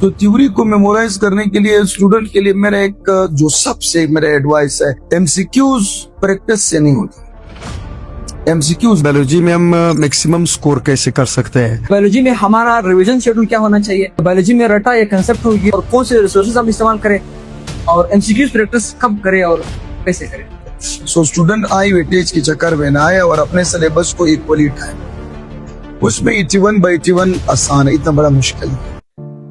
तो थ्योरी को मेमोराइज करने के लिए स्टूडेंट के लिए मेरा एक जो सबसे मेरा एडवाइस है, एमसीक्यूज प्रैक्टिस से नहीं होती। एमसीक्यूज बायोलॉजी में हम मैक्सिमम स्कोर कैसे कर सकते हैं? बायोलॉजी में हमारा रिवीजन शेड्यूल क्या होना चाहिए, बायोलॉजी में रटा या कंसेप्ट होगी और कौन से रिसोर्सेज हम इस्तेमाल करें, और एमसीक्यूज प्रैक्टिस कब करें और कैसे करें। सो स्टूडेंट आई वेटेज के चक्कर में ना आए और अपने सिलेबस को इक्वली उठाए। उसमें 81/81 आसान है, इतना बड़ा मुश्किल है।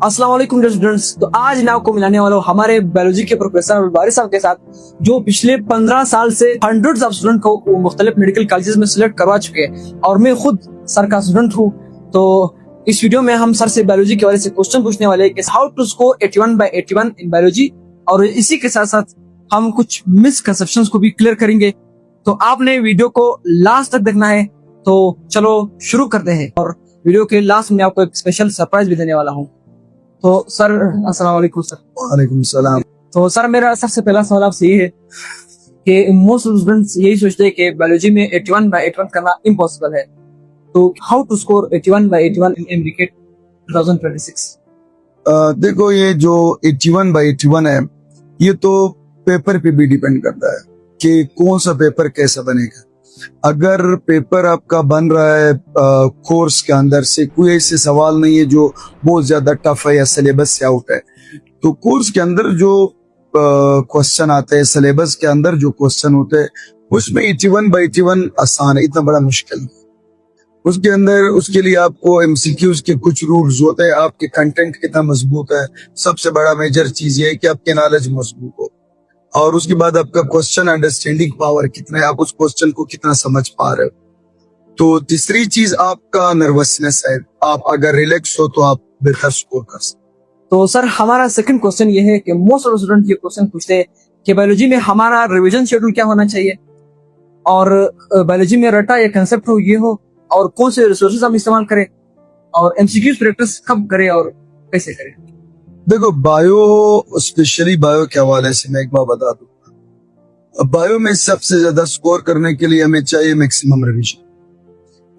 अस्सलाम वालेकुम स्टूडेंट्स। तो आज मैं आपको मिलाने वाला हूँ हमारे बायोलॉजी के प्रोफेसर बारिश साहब के साथ, जो पिछले 15 साल से हंड्रेड्स ऑफ स्टूडेंट को मुख्तलिफ मेडिकल कॉलेजेस में सिलेक्ट करवा चुके हैं और मैं खुद सर का स्टूडेंट हूँ। तो इस वीडियो में हम सर से बायोलॉजी के बारे से क्वेश्चन पूछने वाले हैं कि how to score 81/81 in biology, और इसी के साथ साथ हम कुछ मिसकंसेप्शंस को भी क्लियर करेंगे। तो आपने वीडियो को लास्ट तक देखना है। तो चलो शुरू करते हैं, और वीडियो के लास्ट में आपको एक स्पेशल सरप्राइज भी देने वाला हूँ। तो सर अस्सलाम वालेकुम सर। वालेकुम सलाम। तो सर मेरा सबसे पहला सवाल आपसे ये है कि मोस्ट स्टूडेंट्स यही सोचते हैं कि बायोलॉजी में 81/81 करना इम्पॉसिबल है। तो how to score 81/81 in MBK 2026? देखो, ये जो 81/81 है, ये तो पेपर पे भी डिपेंड करता है कि कौन सा पेपर कैसा बनेगा। अगर पेपर आपका बन रहा है कोर्स के अंदर से, कोई ऐसे सवाल नहीं है जो बहुत ज्यादा टफ है या सिलेबस से आउट है, तो कोर्स के अंदर जो क्वेश्चन आते हैं, सिलेबस के अंदर जो क्वेश्चन होते हैं, उसमें 81/81 आसान है, इतना बड़ा मुश्किल है। उसके अंदर उसके लिए आपको एमसीक्यूज के कुछ रूल्स होते हैं, आपके कंटेंट कितना मजबूत है। सबसे बड़ा मेजर चीज ये है कि आपकी नॉलेज मजबूत हो, और उसके बाद आपका क्वेश्चन अंडरस्टैंडिंग पावर कितना है, आप उस क्वेश्चन को कितना समझ पा रहे हो। तो तीसरी चीज आपका नर्वसनेस है, आप अगर रिलैक्स हो तो आप बेहतर स्कोर कर सकते। तो सर हमारा सेकंड क्वेश्चन ये है कि मोस्ट ऑफ स्टूडेंट ये क्वेश्चन पूछते हैं कि बायोलॉजी में हमारा रिवीजन शेड्यूल क्या होना चाहिए, और बायोलॉजी में रटा या कंसेप्ट हो ये हो, और कौन से रिसोर्सेज हम इस्तेमाल करें, और एमसीक्यूज प्रैक्टिस कब करें और कैसे करें। देखो, बायो स्पेशली बायो के हवाले से मैं एक बात बता दूं, बायो में सबसे ज्यादा स्कोर करने के लिए हमें चाहिए मैक्सिमम रिवीजन,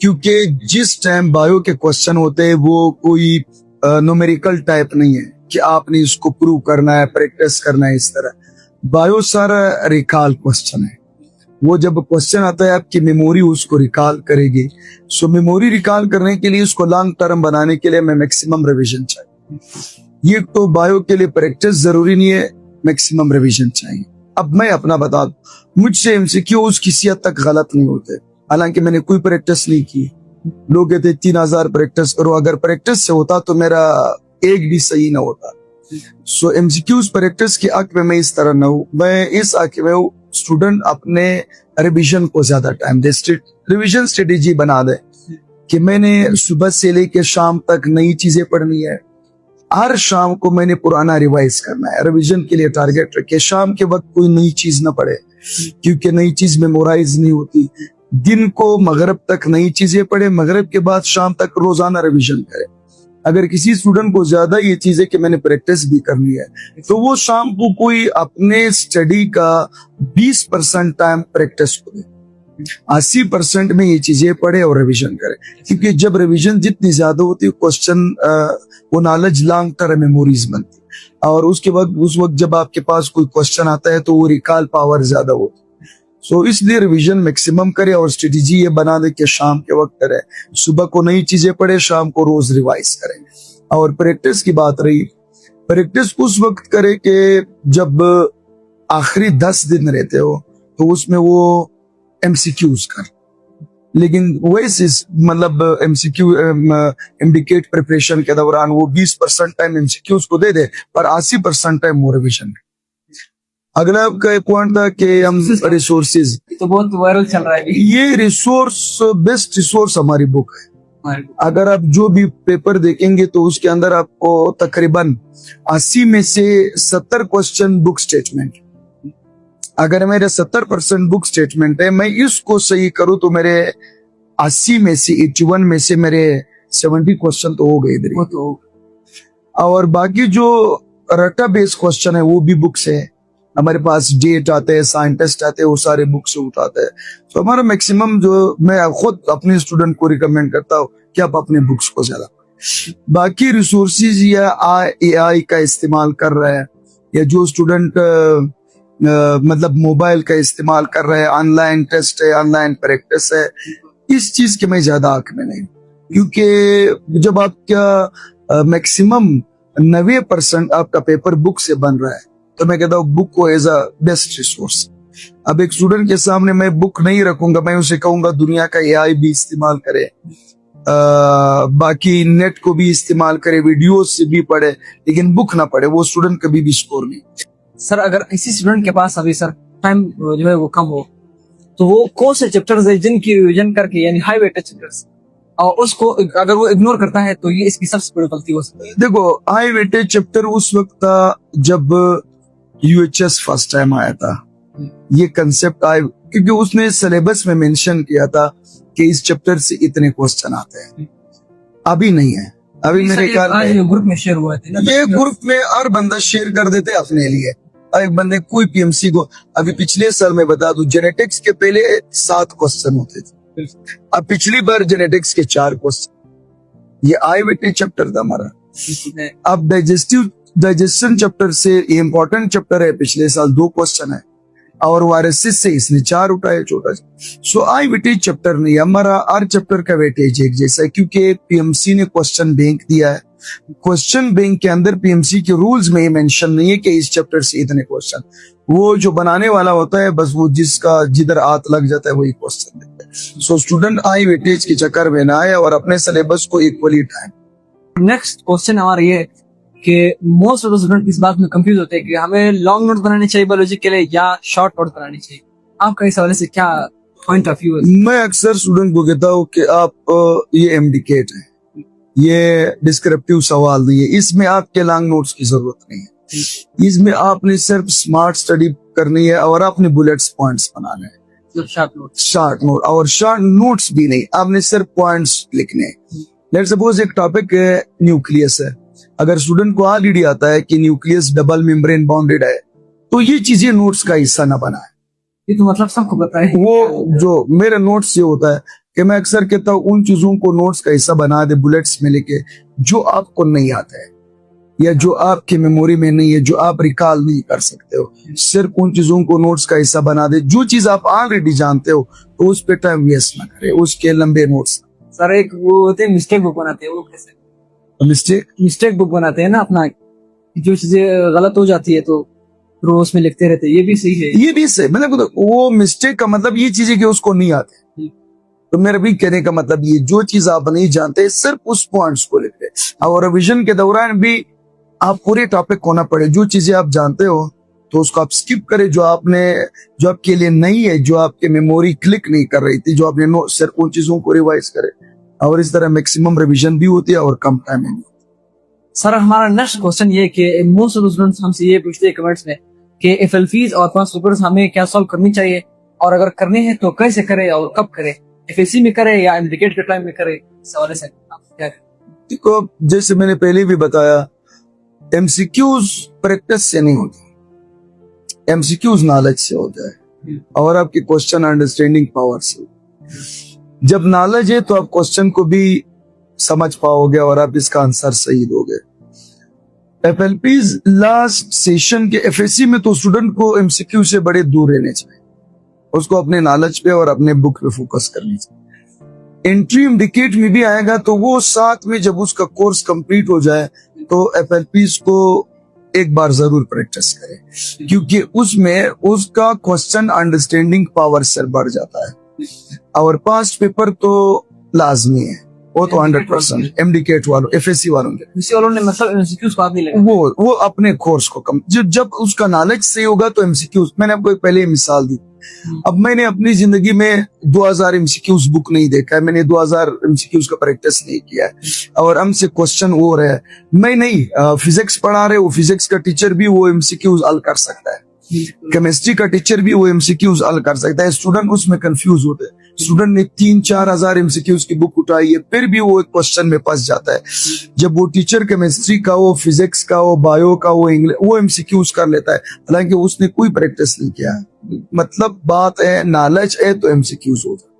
क्योंकि जिस टाइम बायो के क्वेश्चन होते हैं वो कोई न्यूमेरिकल टाइप नहीं है कि आपने इसको प्रूव करना है, प्रैक्टिस करना है। इस तरह बायो सारा रिकॉल क्वेश्चन है। वो जब क्वेश्चन आता है, आपकी मेमोरी उसको रिकॉल करेगी। सो मेमोरी रिकॉल करने के लिए, उसको लॉन्ग टर्म बनाने के लिए हमें मैक्सिमम रिवीजन चाहिए। ये तो बायो के लिए प्रैक्टिस जरूरी नहीं है, मैक्सिमम रिवीजन चाहिए। अब मैं अपना बता दूं, मुझसे एमसीक्यूज किसी हद तक गलत नहीं होते, हालांकि मैंने कोई प्रैक्टिस नहीं की। लोग कहते 3000 प्रैक्टिस करो, अगर प्रैक्टिस से होता तो मेरा एक भी सही ना होता। सो एमसीक्यूज प्रैक्टिस के हक में मैं इस तरह ना हूं, मैं इस हक में हूं स्टूडेंट अपने रिवीजन को ज्यादा टाइम दे, रिवीजन स्ट्रेटेजी बना दे कि मैंने सुबह से लेके शाम तक नई चीजें पढ़नी है। हर शाम को मैंने पुराना रिवाइज करना है। रिवीजन के लिए टारगेट रखे, शाम के वक्त कोई नई चीज ना पढ़े, क्योंकि नई चीज मेमोराइज नहीं होती। दिन को मगरिब तक नई चीजें पढ़े, मगरिब के बाद शाम तक रोजाना रिवीजन करे। अगर किसी स्टूडेंट को ज्यादा ये चीज है कि मैंने प्रैक्टिस भी करनी है, तो वो शाम को कोई अपने स्टडी का 20% टाइम प्रैक्टिस को दे, 80% में ये चीजें पढ़े और रिवीजन करे। क्योंकि जब रिवीजन जितनी ज्यादा होती है, क्वेश्चन वो नॉलेज लॉन्ग टर्म मेमोरीज बनती है, और उस वक्त जब आपके पास कोई क्वेश्चन आता है तो वो रिकॉल पावर ज्यादा होती है। सो इसलिए रिवीजन मैक्सिमम करे, और स्ट्रेटेजी ये बना दे कि शाम के वक्त करे, सुबह को नई चीजें पढ़े, शाम को रोज रिवाइज करें। और प्रैक्टिस की बात रही, प्रैक्टिस उस वक्त करे कि जब आखिरी 10 दिन रहते हो, तो उसमें वो एमसीक्यूज कर, लेकिन वैसे मतलब एमसीक्यू इंडिकेट प्रिपरेशन के दौरान वो 20% टाइम एमसीक्यूज को दे दे, पर 80% टाइम वो रिवीजन। अगला आपका एक पॉइंट था कि हम रिसोर्सेज, तो बहुत वायरल चल रहा है ये रिसोर्स, बेस्ट रिसोर्स हमारी बुक है। अगर आप जो भी पेपर देखेंगे तो उसके अंदर आपको तकरीबन 80 में से 70 क्वेश्चन बुक स्टेटमेंट। अगर मेरे 70% बुक स्टेटमेंट है, मैं इसको सही करूं तो मेरे 80 में से 81 में से मेरे 70 क्वेश्चन तो हो गए इधर। और बाकी जो रटा बेस्ड क्वेश्चन है वो भी बुक से है। हमारे पास डेट आते हैं, साइंटिस्ट आते हैं, वो सारे बुक से उठाते हैं। तो हमारा मैक्सिमम जो मैं खुद अपने स्टूडेंट को रिकमेंड करता हूँ कि आप अपने बुक्स को ज्यादा बाकी रिसोर्सेज या AI का इस्तेमाल कर रहा है, या जो स्टूडेंट मतलब मोबाइल का इस्तेमाल कर रहा है, ऑनलाइन टेस्ट है, ऑनलाइन प्रैक्टिस है, इस चीज के मैं ज्यादा हक में नहीं, क्योंकि जब आपका मैक्सिमम 90% आपका पेपर बुक से बन रहा है, तो मैं कहता हूँ बुक को एज अ बेस्ट रिसोर्स। अब एक स्टूडेंट के सामने मैं बुक नहीं रखूंगा, मैं उसे कहूंगा दुनिया का AI भी इस्तेमाल करे, बाकी नेट को भी इस्तेमाल करे, वीडियो से भी पढ़े, लेकिन बुक ना पढ़े, वो स्टूडेंट कभी भी स्कोर नहीं। सर अगर इसी स्टूडेंट के पास अभी सर टाइम जो है वो कम हो, तो वो कौन से चैप्टर्स है जिनकी रिवीजन करके, यानी हाई वेटेज चैप्टर्स, और उसको अगर वो इग्नोर करता है तो ये इसकी सबसे बड़ी गलती हो सकती है। देखो, हाई वेटेज चैप्टर उस वक्त था जब UHS फर्स्ट टाइम आया था, ये कंसेप्ट आया क्योंकि उसने सिलेबस में मेंशन किया था कि इस चैप्टर से इतने क्वेश्चन आते हैं। अभी नहीं है, अभी मेरे ख्याल में ग्रुप में शेयर हुआ था, ये ग्रुप में हर बंदा शेयर कर देते अपने लिए। एक बंदे कोई PMC को, अभी पिछले साल मैं बता दूं, जेनेटिक्स के पहले 7 क्वेश्चन होते थे, अब पिछली बार जेनेटिक्स के 4 क्वेश्चन। ये आई वेटेज चैप्टर था हमारा। अब डाइजेशन चैप्टर से इंपॉर्टेंट चैप्टर है, पिछले साल 2 क्वेश्चन है, और वायरसेस से इसने 4 उठाए, छोटा। सो आई वेटेज चैप्टर नहीं, हमारा हर चैप्टर का वेटेज एक जैसा है, क्योंकि PMC ने क्वेश्चन बैंक दिया है। क्वेश्चन बैंक के अंदर PMC के रूल्स में ये मेंशन नहीं है कि इस चैप्टर से इतने क्वेश्चन, वो जो बनाने वाला होता है बस वो जिसका जिधर हाथ लग जाता है वही क्वेश्चन देता है। सो स्टूडेंट आई वेटेज के चक्कर में ना आए और अपने सिलेबस को इक्वली उठाएं। नेक्स्ट क्वेश्चन हमारा ये कि मोस्ट ऑफ द स्टूडेंट इस बात में कंफ्यूज होते हैं कि हमें लॉन्ग नोट बनानी चाहिए बायोलॉजी के लिए या शॉर्ट नोट बनानी चाहिए। आपका इस हवाले से क्या पॉइंट ऑफ व्यू है? मैं अक्सर स्टूडेंट को कहता हूँ कि आप ये एमडीकेट है, ये डिस्क्रिप्टिव सवाल नहीं है, इसमें आपके लॉन्ग नोट्स की जरूरत नहीं है। इसमें आपने सिर्फ स्मार्ट स्टडी करनी है और आपने बुलेट्स पॉइंट्स बनाने हैं, शॉर्ट नोट और शॉर्ट नोट्स भी नहीं, आपने सिर्फ पॉइंट्स लिखने हैं। लेट्स सपोज एक टॉपिक है न्यूक्लियस है, अगर स्टूडेंट को ऑलरेडी आता है कि न्यूक्लियस डबल मेम्ब्रेन बाउंडेड है, तो ये चीजें नोट्स का हिस्सा ना बनाए। ये तो मतलब सबको पता है। वो जो मेरे नोट्स से होता है कि मैं अक्सर कहता हूँ उन चीजों को नोट्स का हिस्सा बना दे, बुलेट्स में लेके, जो आपको नहीं आता है या जो आपकी मेमोरी में नहीं है, जो आप रिकॉल नहीं कर सकते हो, सिर्फ उन चीजों को नोट्स का हिस्सा बना दे। जो चीज आप ऑलरेडी जानते हो तो उस पे टाइम वेस्ट ना करे, उसके लंबे नोट्स। सर एक वो होते हैं मिस्टेक बुक बनाते हैं, वो कैसे? मिस्टेक बुक बनाते हैं ना अपना, जो चीजें गलत हो जाती है तो रोज में लिखते रहते हैं, ये भी सही है? ये भी सही, मतलब वो मिस्टेक का मतलब ये चीजें कि उसको नहीं आते। तो मेरा भी कहने का मतलब ये, जो चीज आप नहीं जानते सिर्फ उस पॉइंट्स को लिख रहे, और रिविजन के दौरान भी आप पूरे टॉपिक को ना पढ़े, जो चीजें आप जानते हो तो उसको आप स्किप करें, जो आपके लिए नहीं है, जो आपके मेमोरी क्लिक नहीं कर रही थी, जो आपने सिर्फ उन चीजों को रिवाइज करे, और इस तरह मैक्सिमम रिवीजन भी होती है और कम टाइम में। सर हमारा नेक्स्ट क्वेश्चन ये कि मोस्ट ऑफ द स्टूडेंट्स हमसे ये पूछते हैं कमेंट्स में कि FLPs और पास्ट पेपर्स हमें क्या सॉल्व करनी चाहिए, और अगर करने हैं तो कैसे करें और कब करें, FSC में करें या एमडीकेट के टाइम में करें? इस हवाले से आप क्या करें? देखो, जैसे मैंने पहले भी बताया, MCQs प्रैक्टिस से नहीं होती, MCQs नॉलेज से होता है और आपकी क्वेश्चन अंडरस्टैंडिंग पावर से। जब नॉलेज है तो आप क्वेश्चन को भी समझ पाओगे और आप इसका आंसर सही दोगे। FLPs लास्ट सेशन के FSC में तो स्टूडेंट को MCQ से बड़े दूर रहने चाहिए, उसको अपने नॉलेज पे और अपने बुक पे फोकस करनी चाहिए। एंट्री एमडीकेट में भी आएगा तो वो साथ में जब उसका कोर्स कंप्लीट हो जाए तो FLPs को एक बार जरूर प्रैक्टिस करें, क्योंकि उसमें उसका क्वेश्चन अंडरस्टैंडिंग पावर से बढ़ जाता है। और पास्ट पेपर तो लाजमी है, वो तो 100% एमडीकेट वालों, FSC वालों ने मतलब MCQs बात नहीं लगा, वो अपने कोर्स को कम, जब उसका नॉलेज सही होगा तो MCQs। मैंने आपको एक पहले मिसाल दी, अब मैंने अपनी जिंदगी में 2000 MCQs बुक नहीं देखा है, मैंने 2000 MCQs का प्रैक्टिस नहीं किया है, और हमसे क्वेश्चन वो रहे, मैं नहीं फिजिक्स पढ़ा रहे, वो फिजिक्स का टीचर भी वो MCQs हल कर सकता है, केमिस्ट्री का टीचर भी वो MCQs हल कर सकता है। स्टूडेंट उसमें कंफ्यूज होते हैं, स्टूडेंट ने 3-4 हजार MCQs की बुक उठाई है, फिर भी वो एक क्वेश्चन में फंस जाता है। जब वो टीचर केमिस्ट्री का, वो फिजिक्स का, वो बायो का, वो इंग्लिश, वो MCQs कर लेता है, हालांकि उसने कोई प्रैक्टिस नहीं किया है। मतलब बात है नॉलेज है तो MCQs होता है।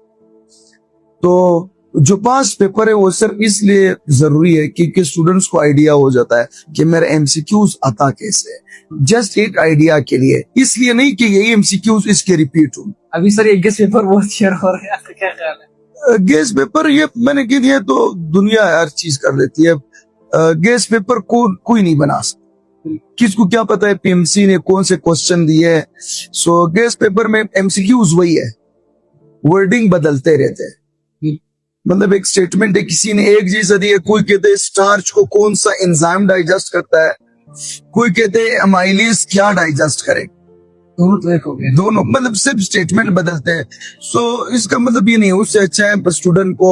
तो जो पास पेपर है वो सिर्फ इसलिए जरूरी है क्योंकि स्टूडेंट्स को आइडिया हो जाता है कि मेरा एमसीक्यूज आता कैसे है, जस्ट एक आइडिया के लिए, इसलिए नहीं कि यही एमसीक्यूज इसके रिपीट हो। अभी सर ये गेस्ट पेपर बहुत शेयर हो रहा है, आपका क्या ख्याल है? गेस्ट पेपर ये मैंने कह दिया तो दुनिया हर चीज कर लेती है। गेस्ट पेपर को कोई नहीं बना सकता, किसको क्या पता है पीएमसी ने कौन से क्वेश्चन दिए हैं। सो गेस्ट पेपर में एमसीक्यूज वही है, वर्डिंग बदलते रहते हैं। मतलब एक स्टेटमेंट है, किसी ने एक चीज दी है, कोई कहते हैं स्टार्च को कौन सा एंजाइम डाइजेस्ट करता है, कोई कहते हैं अमाइलेज क्या डाइजेस्ट करे, दोनों तो एक हो गए। दोनों मतलब सिर्फ स्टेटमेंट बदलते हैं। सो इसका मतलब ये नहीं है, उससे अच्छा है स्टूडेंट को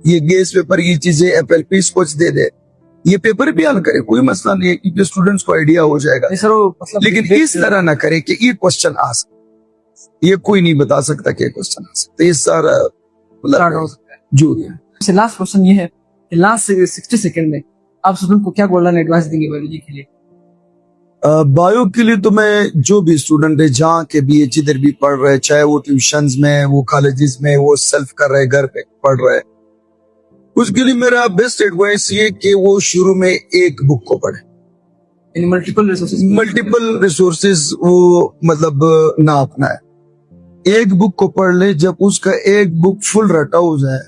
ये गेस्ट पेपर ये चीजें एफएलपी कुछ दे दे, ये पेपर भी हल करे, कोई मसला नहीं है क्योंकि स्टूडेंट्स को आइडिया हो जाएगा। नहीं सर वो मतलब लेकिन इस तरह ना करे कि ये क्वेश्चन आ सकता, ये कोई नहीं बता सकता कि क्वेश्चन आ सकता, ये सारा स्टार्ट हो सकता है। जो है। लास्ट क्वेश्चन ये है कि लास्ट 60 सेकंड में आप स्टूडेंट को क्या गोल्डन एडवाइस देंगे बायोलॉजी के लिए? बायो के लिए तो मैं जो भी स्टूडेंट है जहाँ के भी जिधर भी पढ़ रहे, चाहे वो ट्यूशंस में, वो कॉलेजेस में, वो सेल्फ कर रहे, घर पे पढ़ रहे, उसके लिए मेरा बेस्ट एडवाइस ये कि वो शुरू में एक बुक को पढ़े। मल्टीपल रिसोर्सेज वो मतलब ना अपनाए, एक बुक को पढ़ ले, जब उसका एक बुक फुल रटा हो जाए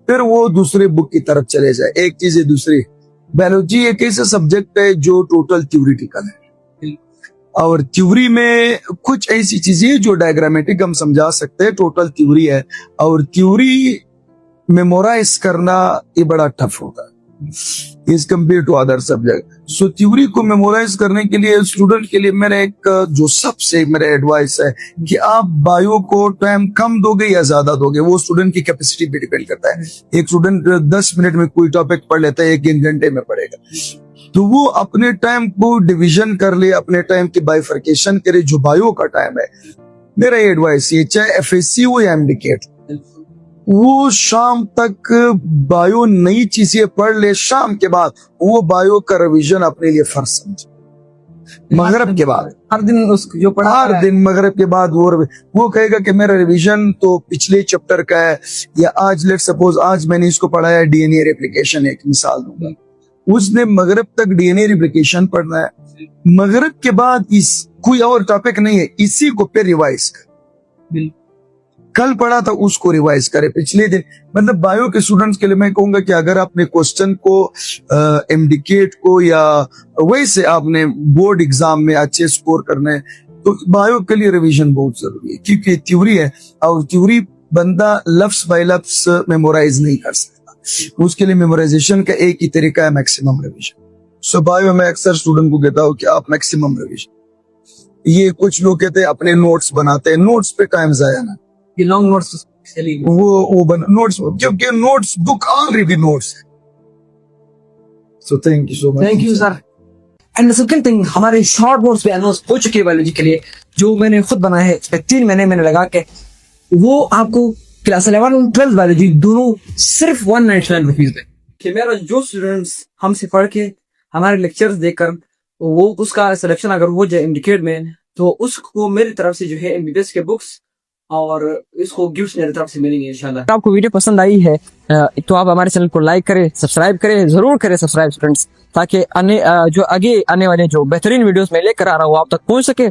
फिर वो दूसरे बुक की तरफ चले जाए। एक चीज है दूसरी, बायोलॉजी एक ऐसा सब्जेक्ट है जो टोटल थ्योरेटिकल है, और थ्योरी में कुछ ऐसी चीजें जो डायग्रामेटिक हम समझा सकते हैं, टोटल थ्योरी है, और थ्योरी मेमोराइज करना ये बड़ा टफ होता है is compare to other subject. So theory को मेमोराइज करने के लिए स्टूडेंट के लिए मेरा एक जो सबसे मेरा एडवाइस है कि आप बायो को टाइम कम दोगे या ज्यादा दोगे, वो स्टूडेंट की कैपेसिटी पे डिपेंड करता है। एक स्टूडेंट 10 मिनट में कोई टॉपिक पढ़ लेता है, 1 घंटे में पढ़ेगा, तो वो अपने टाइम को डिवीजन कर ले, अपने टाइम की बाइफर्केशन करे। जो बायो का टाइम है, मेरा एडवाइस ये, चाहे एफएससी हो या एमडीकेट, वो शाम तक बायो नई चीजें पढ़ ले, शाम के बाद वो बायो का रिवीजन अपने लिए फर्ज समझे। मगरब के बाद हर दिन उसको जो पढ़ा हर दिन मगरब के बाद वो कहेगा कि मेरा रिवीजन तो पिछले चैप्टर का है, या आज लेट सपोज आज मैंने इसको पढ़ा है डीएनए रेप्लिकेशन, एक मिसाल दूंगा, उसने मगरब तक डीएनए रेप्लिकेशन पढ़ना है, मगरब के बाद इस कोई और टॉपिक नहीं है, इसी को पे रिवाइज कर, कल पढ़ा था उसको रिवाइज करे पिछले दिन। मतलब बायो के स्टूडेंट्स के लिए मैं कहूंगा कि अगर आपने क्वेश्चन को एमडीकेट को या वैसे आपने बोर्ड एग्जाम में अच्छे स्कोर करने, तो बायो के लिए रिवीजन बहुत जरूरी है, क्योंकि थ्योरी है और थ्योरी बंदा लफ्ज बाय लफ्ज मेमोराइज नहीं कर सकता, उसके लिए मेमोराइजेशन का एक ही तरीका है, मैक्सिमम रिवीजन। सो बायो में अक्सर स्टूडेंट को कहता हूँ कि आप मैक्सिमम रिवीजन। ये कुछ लोग कहते हैं अपने नोट्स बनाते हैं, नोट्स पे टाइम जाया ना, ये लॉन्ग नोट्स वो बना नोट्स, क्योंकि नोट्स बुक ऑलरेडी नोट्स है। So thank you so much. Thank you sir. And second thing, हमारे शॉर्ट नोट्स पे अनाउंस हो चुके हैं बायोलॉजी के लिए, जो मैंने खुद बनाए हैं, इस पे 3 महीने मैंने लगा के, वो आपको क्लास 11 और 12 बायोलॉजी दोनों सिर्फ 199 रुपीज में। कि मेरा जो स्टूडेंट्स हमसे पढ़ के हमारे लेक्चर्स देखकर वो उसका सिलेक्शन अगर हो जाए इंडिकेट में, तो उसको मेरी तरफ से जो है एमबीबीएस के बुक्स और इसको गिफ्ट मेरी तरफ से मिलेंगे इंशाल्लाह। तो आपको वीडियो पसंद आई है तो आप हमारे चैनल को लाइक करें, सब्सक्राइब करें, जरूर करें सब्सक्राइब स्टूडेंट्स, ताकि जो आगे आने वाले जो बेहतरीन वीडियोस में लेकर आ रहा हूँ आप तक पहुंच सके।